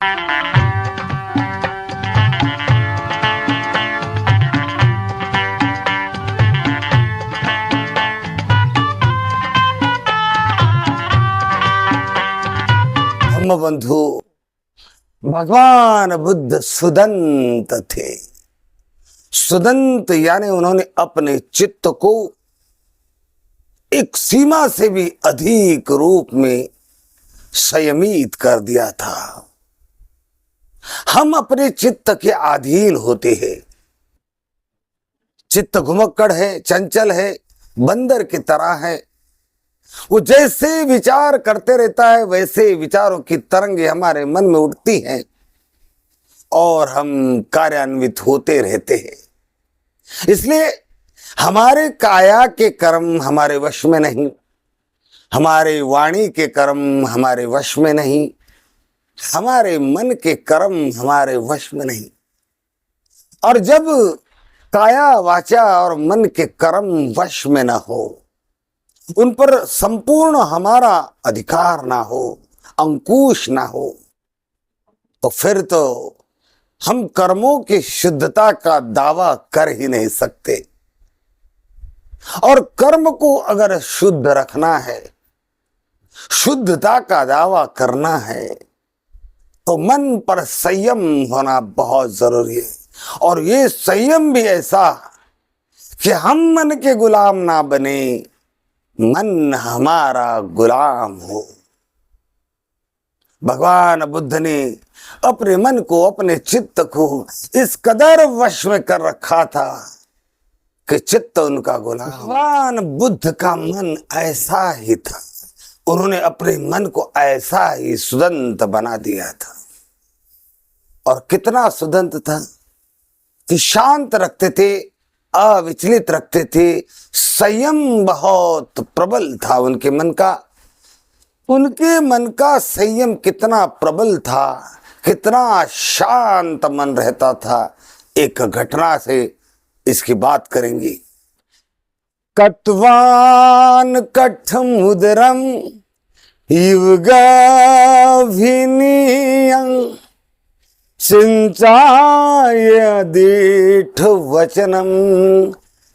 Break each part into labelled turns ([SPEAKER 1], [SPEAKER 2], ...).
[SPEAKER 1] बंधु, भगवान बुद्ध सुदंत थे। सुदंत यानी उन्होंने अपने चित्त को एक सीमा से भी अधिक रूप में संयमित कर दिया था। हम अपने चित्त के अधीन होते हैं। चित्त घुमक्कड़ है, चंचल है, बंदर की तरह है। वो जैसे विचार करते रहता है वैसे विचारों की तरंगे हमारे मन में उठती हैं और हम कार्यान्वित होते रहते हैं। इसलिए हमारे काया के कर्म हमारे वश में नहीं, हमारे वाणी के कर्म हमारे वश में नहीं, हमारे मन के कर्म हमारे वश में नहीं। और जब काया, वाचा और मन के कर्म वश में न हो, उन पर संपूर्ण हमारा अधिकार ना हो, अंकुश ना हो, तो फिर तो हम कर्मों की शुद्धता का दावा कर ही नहीं सकते। और कर्म को अगर शुद्ध रखना है, शुद्धता का दावा करना है, तो मन पर संयम होना बहुत जरूरी है। और ये संयम भी ऐसा कि हम मन के गुलाम ना बने, मन हमारा गुलाम हो। भगवान बुद्ध ने अपने मन को, अपने चित्त को इस कदर वश में कर रखा था कि चित्त उनका गुलाम। भगवान बुद्ध का मन ऐसा ही था, उन्होंने अपने मन को ऐसा ही सुदंत बना दिया था। और कितना सुदंत था कि शांत रखते थे, अविचलित रखते थे। संयम बहुत प्रबल था उनके मन का। उनके मन का संयम कितना प्रबल था, कितना शांत मन रहता था। एक घटना से इसकी बात करेंगे। कट्वान कठमुदरम युगाभिनीयं सिंचाय दीठ वचनम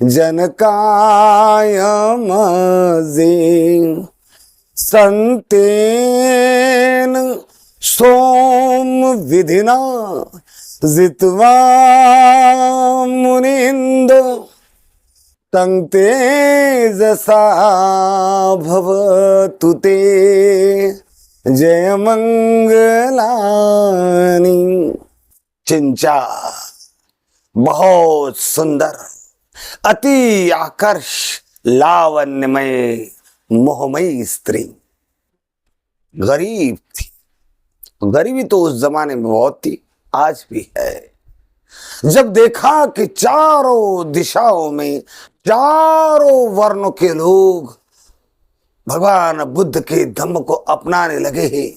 [SPEAKER 1] जनकाय मजी संतेन सोम विधिना जित्वा मुनिंदो तं तेजसा भवतु ते जय मंगलानि। चिंचा बहुत सुंदर, अति आकर्ष, लावण्यमय, मोहमयी स्त्री गरीब थी। गरीबी तो उस जमाने में बहुत थी, आज भी है। जब देखा कि चारों दिशाओं में चारों वर्णों के लोग भगवान बुद्ध के धम्म को अपनाने लगे हैं,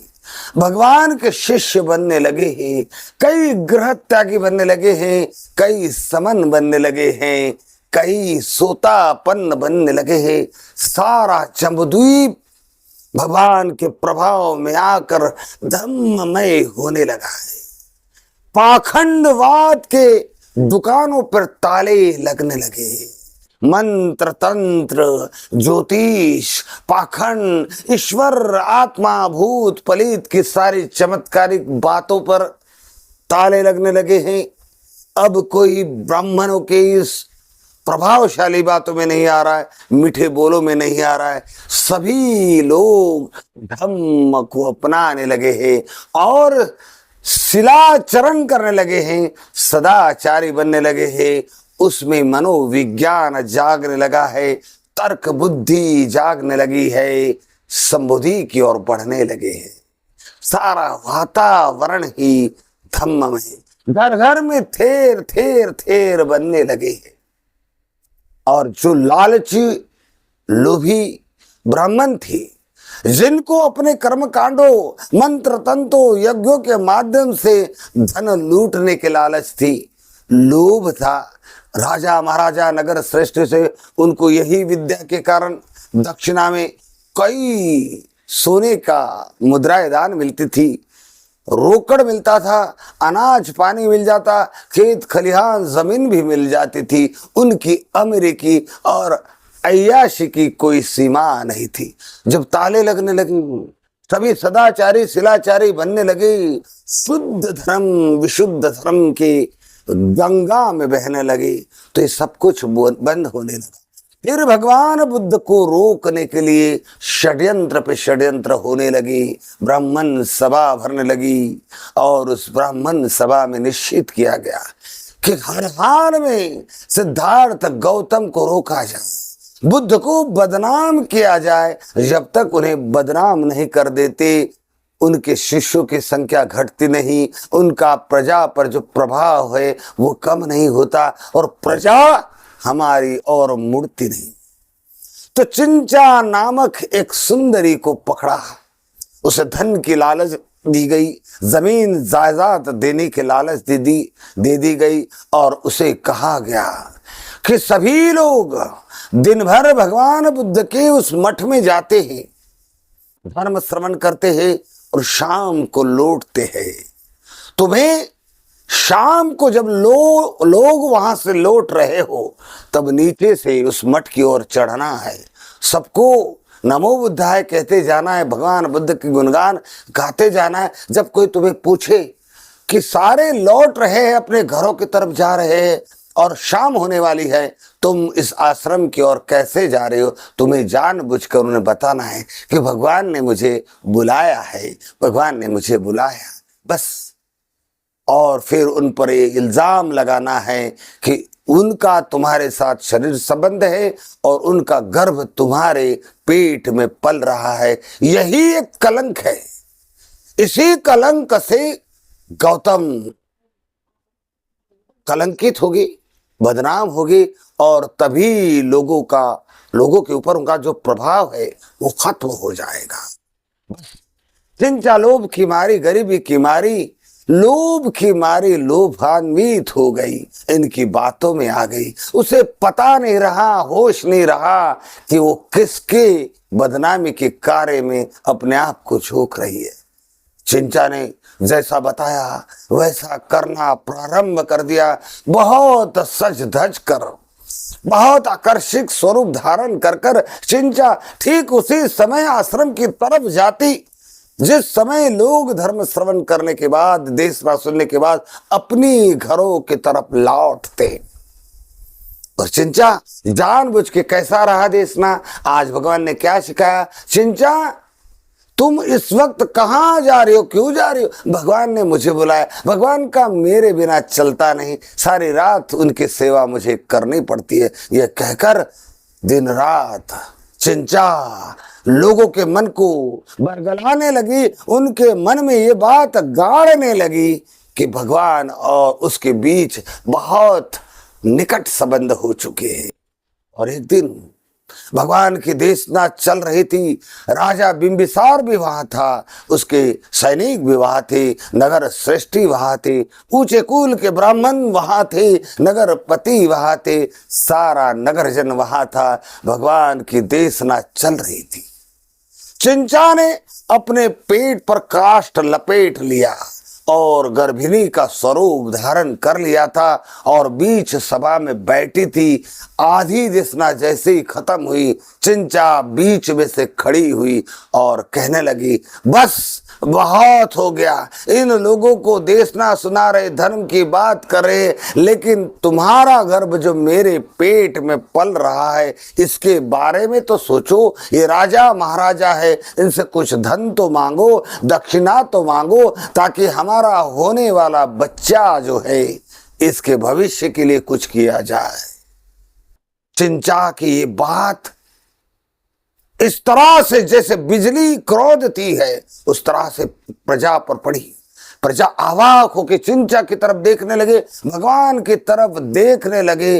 [SPEAKER 1] भगवान के शिष्य बनने लगे हैं, कई गृह त्यागी बनने लगे हैं, कई समन बनने लगे हैं, कई सोतापन्न बनने लगे हैं, सारा जम्बूद्वीप भगवान के प्रभाव में आकर धम्ममय होने लगा है। पाखंडवाद के दुकानों पर ताले लगने लगे। मंत्र, तंत्र, ज्योतिष, पाखंड, ईश्वर, आत्मा, भूत, पलीत की सारी चमत्कारिक बातों पर ताले लगने लगे हैं। अब कोई ब्राह्मणों के इस प्रभावशाली बातों में नहीं आ रहा है, मीठे बोलों में नहीं आ रहा है। सभी लोग धम्म को अपनाने लगे हैं और शिलाचरण करने लगे हैं, सदाचारी बनने लगे हैं। उसमें मनोविज्ञान जागने लगा है, तर्क बुद्धि जागने लगी है, संबुद्धि की ओर बढ़ने लगे हैं। सारा वातावरण ही धम्म में, घर घर में थेर थेर थेर बनने लगे हैं। और जो लालची, लोभी ब्राह्मण थे, जिनको अपने कर्म कांडों, मंत्र तंत्रों, यज्ञों के माध्यम से धन लूटने के लालच थी, लोभ था, राजा महाराजा नगर श्रेष्ठ से उनको यही विद्या के कारण दक्षिणा में कई सोने का मुद्राएं दान मिलती थी। रोकड़ मिलता था, अनाज पानी मिल जाता, खेत खलिहान जमीन भी मिल जाती थी। उनकी अमीरी और अय्याशी की कोई सीमा नहीं थी। जब ताले लगने लगी, सभी सदाचारी शिलाचारी बनने लगे, शुद्ध धर्म विशुद्ध धर्म की गंगा में बहने लगी, तो ये सब कुछ बंद होने लगा। फिर भगवान बुद्ध को रोकने के लिए षड्यंत्र पे षड्यंत्र होने लगी, ब्राह्मण सभा भरने लगी, और उस ब्राह्मण सभा में निश्चित किया गया कि हर हाल में सिद्धार्थ गौतम को रोका जाए, बुद्ध को बदनाम किया जाए। जब तक उन्हें बदनाम नहीं कर देते, उनके शिष्यों की संख्या घटती नहीं, उनका प्रजा पर जो प्रभाव है वो कम नहीं होता, और प्रजा हमारी और मुड़ती नहीं। तो चिंचा नामक एक सुंदरी को पकड़ा, उसे धन की लालच दी गई, जमीन जायदाद देने की लालच दे दी गई, और उसे कहा गया कि सभी लोग दिन भर भगवान बुद्ध के उस मठ में जाते हैं, धर्म श्रवण करते हैं और शाम को लौटते हैं। तुम्हें शाम को जब लोग वहां से लौट रहे हो, तब नीचे से उस मठ की ओर चढ़ना है, सबको नमो बुद्धाय कहते जाना है, भगवान बुद्ध की गुणगान गाते जाना है। जब कोई तुम्हें पूछे कि सारे लौट रहे हैं, अपने घरों की तरफ जा रहे हैं और शाम होने वाली है, तुम इस आश्रम की ओर कैसे जा रहे हो, तुम्हें जानबूझकर उन्हें बताना है कि भगवान ने मुझे बुलाया है, भगवान ने मुझे बुलाया, बस। और फिर उन पर ये इल्जाम लगाना है कि उनका तुम्हारे साथ शरीर संबंध है और उनका गर्भ तुम्हारे पेट में पल रहा है। यही एक कलंक है। इसी कलंक से गौतम कलंकित होगी, बदनाम होगी, और तभी लोगों के ऊपर उनका जो प्रभाव है वो खत्म हो जाएगा। चिंचा लोभ की मारी, गरीबी की मारी, लोभ की मारी लोभान्वित हो गई, इनकी बातों में आ गई। उसे पता नहीं रहा, होश नहीं रहा कि वो किसके बदनामी के कार्य में अपने आप को झोंक रही है। चिंचा ने जैसा बताया वैसा करना प्रारंभ कर दिया। बहुत सज धज कर, बहुत आकर्षक स्वरूप धारण कर कर चिंचा ठीक उसी समय आश्रम की तरफ जाती, जिस समय लोग धर्म श्रवण करने के बाद, देशना सुनने के बाद अपनी घरों की तरफ लौटते। और चिंचा जानबूझ के कैसा रहा देशना, आज भगवान ने क्या सिखाया, चिंचा तुम इस वक्त कहाँ जा रहे हो, क्यों जा रहे हो? भगवान ने मुझे बुलाया, भगवान का मेरे बिना चलता नहीं, सारी रात उनकी सेवा मुझे करनी पड़ती है। यह कहकर दिन रात चिंचा लोगों के मन को बरगलाने लगी, उनके मन में ये बात गाड़ने लगी कि भगवान और उसके बीच बहुत निकट संबंध हो चुके हैं। और एक दिन भगवान की देशना चल रही थी, राजा बिंबिसार भी वहां था, उसके सैनिक भी वहां थे, नगर श्रेष्ठी वहां थे, ऊंचे कुल के ब्राह्मण वहां थे, नगर पति वहां थे, सारा नगर जन वहां था। भगवान की देशना चल रही थी। चिंचा ने अपने पेट पर काष्ठ लपेट लिया और गर्भिणी का स्वरूप धारण कर लिया था, और बीच सभा में बैठी थी। आधी देशना जैसे ही खत्म हुई, चिंचा बीच में से खड़ी हुई और कहने लगी, बस बहुत हो गया, इन लोगों को देशना सुना रहे, धर्म की बात कर रहे, लेकिन तुम्हारा गर्भ जो मेरे पेट में पल रहा है, इसके बारे में तो सोचो। ये राजा महाराजा है, इनसे कुछ धन तो मांगो, दक्षिणा तो मांगो, ताकि हमारा होने वाला बच्चा जो है इसके भविष्य के लिए कुछ किया जाए। चिंचा की ये बात इस तरह से जैसे बिजली क्रोधती है, उस तरह से प्रजा पर पड़ी। प्रजा अवाक होकर चिंचा की तरफ देखने लगे, भगवान की तरफ देखने लगे।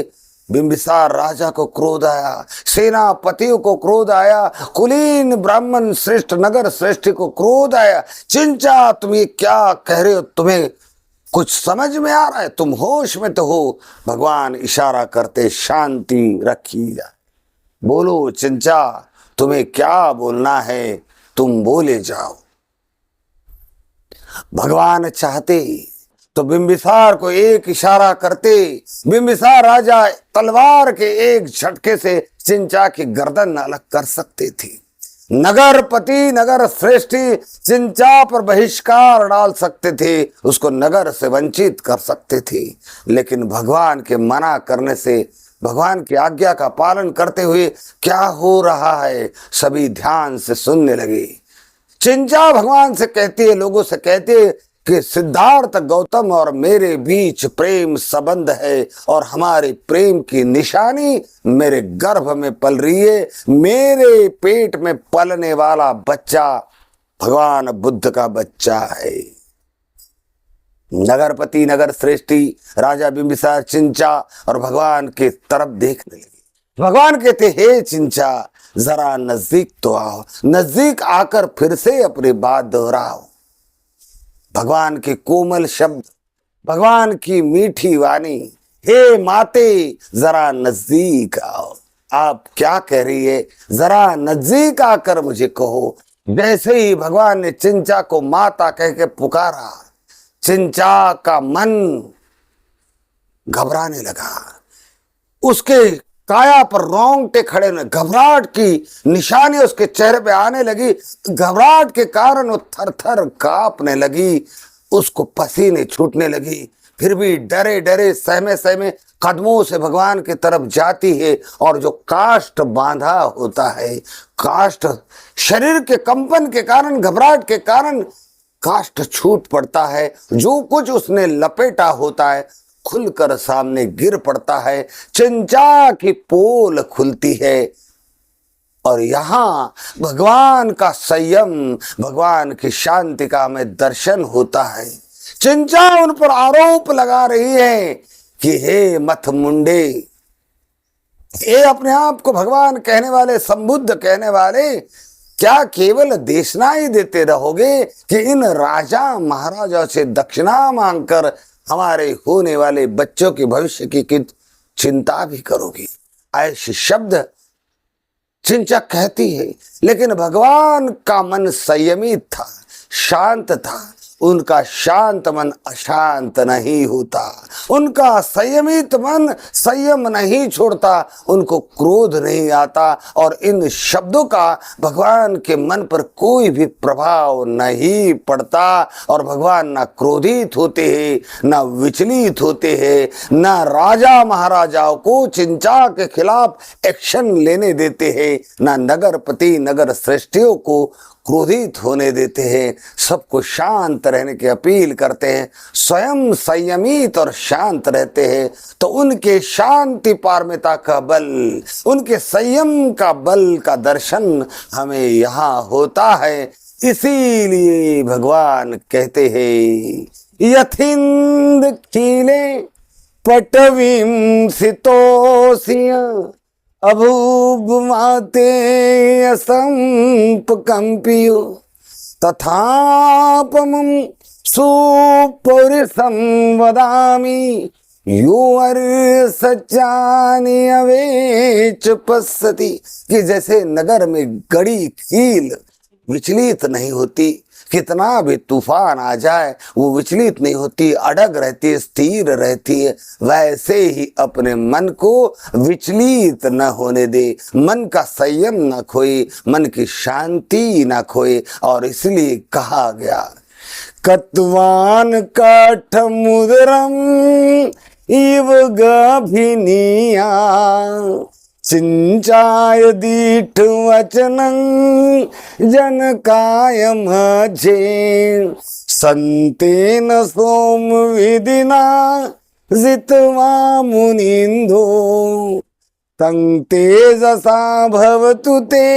[SPEAKER 1] बिंबिसार राजा को क्रोध आया, सेनापतियों को क्रोध आया, कुलीन ब्राह्मण श्रेष्ठ नगर श्रेष्ठ को क्रोध आया। चिंचा तुम ये क्या कह रहे हो, तुम्हें कुछ समझ में आ रहा है, तुम होश में तो हो? भगवान इशारा करते, शांति रखी जाए, बोलो चिंचा तुम्हें क्या बोलना है, तुम बोले जाओ। भगवान चाहते तो बिंबिसार को एक इशारा करते, बिंबिसार राजा तलवार के एक झटके से चिंचा की गर्दन अलग कर सकते थे। नगरपति नगर श्रेष्ठी चिंचा पर बहिष्कार डाल सकते थे, उसको नगर से वंचित कर सकते थे, लेकिन भगवान के मना करने से, भगवान की आज्ञा का पालन करते हुए क्या हो रहा है सभी ध्यान से सुनने लगे। चिंचा भगवान से कहती है, लोगों से कहती है कि सिद्धार्थ गौतम और मेरे बीच प्रेम संबंध है और हमारे प्रेम की निशानी मेरे गर्भ में पल रही है। मेरे पेट में पलने वाला बच्चा भगवान बुद्ध का बच्चा है। नगरपति नगर श्रेष्ठी राजा बिंबिसार चिंचा और भगवान के तरफ देखने लगे। भगवान कहते, हे चिंचा जरा नजदीक तो आओ। नजदीक आकर फिर से अपनी बात दोहराओ। भगवान के कोमल शब्द, भगवान की मीठी वाणी, हे माते जरा नजदीक आओ। आप क्या कह रही है, जरा नजदीक आकर मुझे कहो। जैसे ही भगवान ने चिंचा को माता कह के पुकारा, चिंचा का मन घबराने लगा। उसके काया पर रोंगटे खड़े ने, घबराहट की निशानी उसके चेहरे पे आने लगी। घबराहट के कारण वो थर थर कांपने लगी, उसको पसीने छूटने लगी। फिर भी डरे डरे सहमे सहमे कदमों से भगवान की तरफ जाती है। और जो काष्ठ बांधा होता है, काष्ठ शरीर के कंपन के कारण, घबराहट के कारण काष्ठ छूट पड़ता है। जो कुछ उसने लपेटा होता है खुलकर सामने गिर पड़ता है। चिंचा की पोल खुलती है और यहां भगवान का संयम, भगवान की शांति का हमें दर्शन होता है। चिंचा उन पर आरोप लगा रही है कि हे मथ मुंडे, ये अपने आप को भगवान कहने वाले, संबुद्ध कहने वाले, क्या केवल देशना ही देते रहोगे कि इन राजा महाराजा से दक्षिणा मांगकर हमारे होने वाले बच्चों के भविष्य की चिंता भी करोगी? ऐसे शब्द चिंचा कहती है। लेकिन भगवान का मन संयमित था, शांत था। उनका शांत मन अशांत नहीं होता, उनका संयमित मन संयम नहीं छोड़ता, उनको क्रोध नहीं आता और इन शब्दों का भगवान के मन पर कोई भी प्रभाव नहीं पड़ता। और भगवान ना क्रोधित होते हैं, ना विचलित होते हैं, ना राजा महाराजाओं को चिंचा के खिलाफ एक्शन लेने देते हैं, ना नगरपति नगर श्रेष्ठियों को क्रोधित होने देते हैं। सबको शांत रहने की अपील करते हैं, स्वयं संयमित और शांत रहते हैं। तो उनके शांति पारमिता का बल, उनके संयम का बल का दर्शन हमें यहाँ होता है। इसीलिए भगवान कहते हैं, यथिंद खीले पटवीं सितोसिया अभूभुमाते असंपकंपियो तथापमं सुपुरुषं वदामि यो सच्चानि अवेच पश्यति। कि जैसे नगर में गड़ी कील विचलित नहीं होती, कितना भी तूफान आ जाए वो विचलित नहीं होती, अड़ग रहती है, स्थिर रहती है, वैसे ही अपने मन को विचलित न होने दे, मन का संयम न खोए, मन की शांति न खोए। और इसलिए कहा गया, कत्वान काठमुद्रम इव गभिनिया चिंचाय दीठ वचनं जनकाय मझे संतेन सोम विदिना जित्वा मुनिंदो तं तेजसा भवतु ते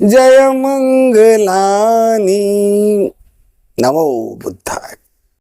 [SPEAKER 1] जय मंगलानि। नमो बुद्धाय।